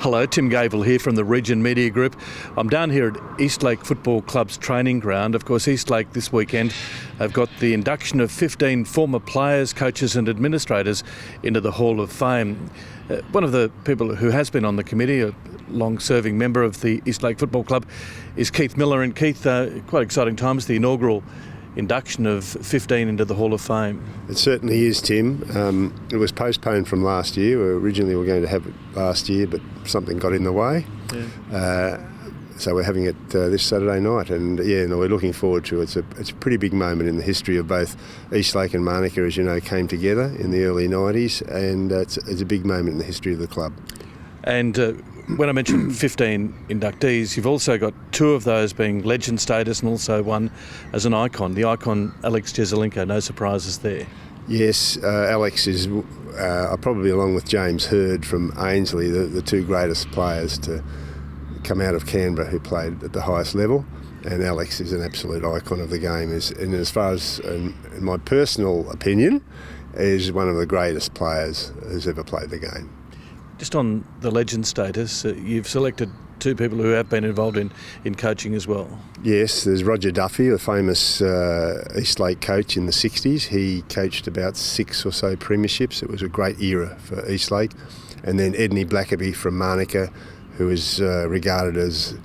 Hello, Tim Gavel here from the Region Media Group. I'm down here at Eastlake Football Club's training ground. Of course, Eastlake this weekend have got the induction of 15 former players, coaches and administrators into the Hall of Fame. One of the people who has been on the committee, a long-serving member of the Eastlake Football Club, is Keith Miller. And Keith, quite exciting times, the inaugural induction of 15 into the Hall of Fame. It certainly is, Tim. It was postponed from last year. Originally we were going to have it last year, but something got in the way. Yeah. So we're having it this Saturday night, and we're looking forward to it. It's a pretty big moment in the history of both Eastlake and Manuka, as you know, came together in the early 90s, and it's a big moment in the history of the club. And when I mentioned 15 inductees, you've also got two of those being legend status and also one as an icon. The icon, Alex Jesolinko, no surprises there. Yes, Alex is probably, along with James Hird from Ainslie, the two greatest players to come out of Canberra who played at the highest level. And Alex is an absolute icon of the game. And as far as, in my personal opinion, is one of the greatest players who's ever played the game. Just on the legend status, you've selected two people who have been involved in coaching as well. Yes, there's Roger Duffy, the famous Eastlake coach in the 60s. He coached about 6 or so premierships. It was a great era for Eastlake. And then Edney Blackaby from Manuka, who is regarded as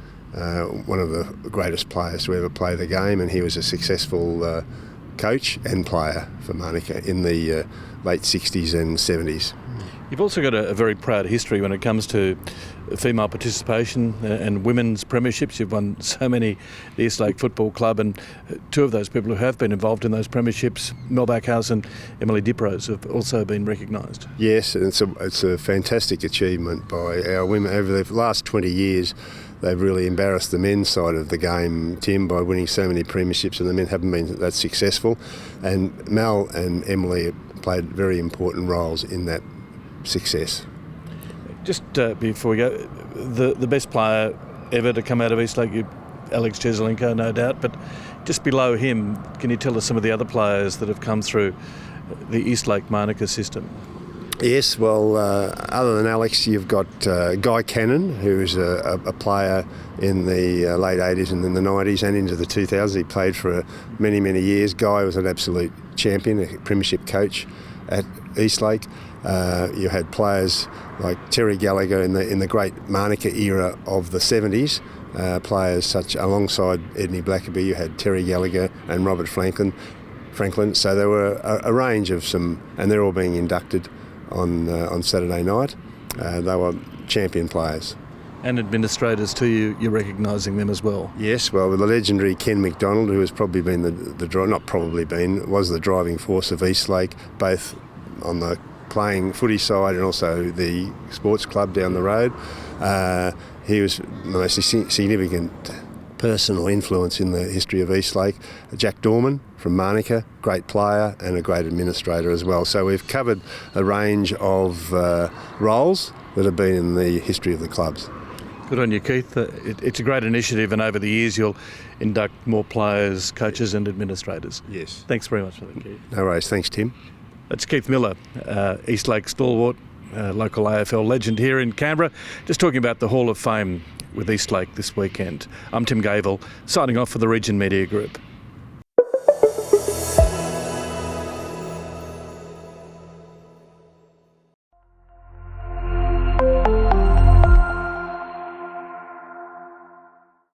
one of the greatest players to ever play the game, and he was a successful coach and player for Manuka in the late 60s and 70s. You've also got a very proud history when it comes to female participation and women's premierships. You've won so many, the Eastlake Football Club, and two of those people who have been involved in those premierships, Mel and Emily Dippers, have also been recognised. Yes, and it's a fantastic achievement by our women. Over the last 20 years, they've really embarrassed the men's side of the game, Tim, by winning so many premierships, and the men haven't been that successful. And Mel and Emily have played very important roles in that success. Just before we go, the best player ever to come out of Eastlake, Alex Jesolinko, no doubt, but just below him, can you tell us some of the other players that have come through the Eastlake Manuka system? Yes, well, other than Alex, you've got Guy Cannon, who's a player in the late 80s and in the 90s and into the 2000s. He played for many, many years. Guy was an absolute champion, a premiership coach at Eastlake. You had players like Terry Gallagher in the great Manuka era of the 70s. Players such alongside Edney Blackaby, you had Terry Gallagher and Robert Franklin. So there were a range of some, and they're all being inducted on Saturday night. They were champion players. And administrators too, you're recognising them as well? Yes, well, with the legendary Ken McDonald, who has probably been was the driving force of Eastlake, both on the playing footy side and also the sports club down the road. He was the most significant personal influence in the history of Eastlake. Jack Dorman from Manuka, great player and a great administrator as well. So we've covered a range of roles that have been in the history of the clubs. Good on you, Keith. It's a great initiative, and over the years you'll induct more players, coaches and administrators. Yes. Thanks very much for that, Keith. No worries. Thanks, Tim. That's Keith Miller, Eastlake stalwart, local AFL legend here in Canberra, just talking about the Hall of Fame with Eastlake this weekend. I'm Tim Gavel, signing off for the Region Media Group.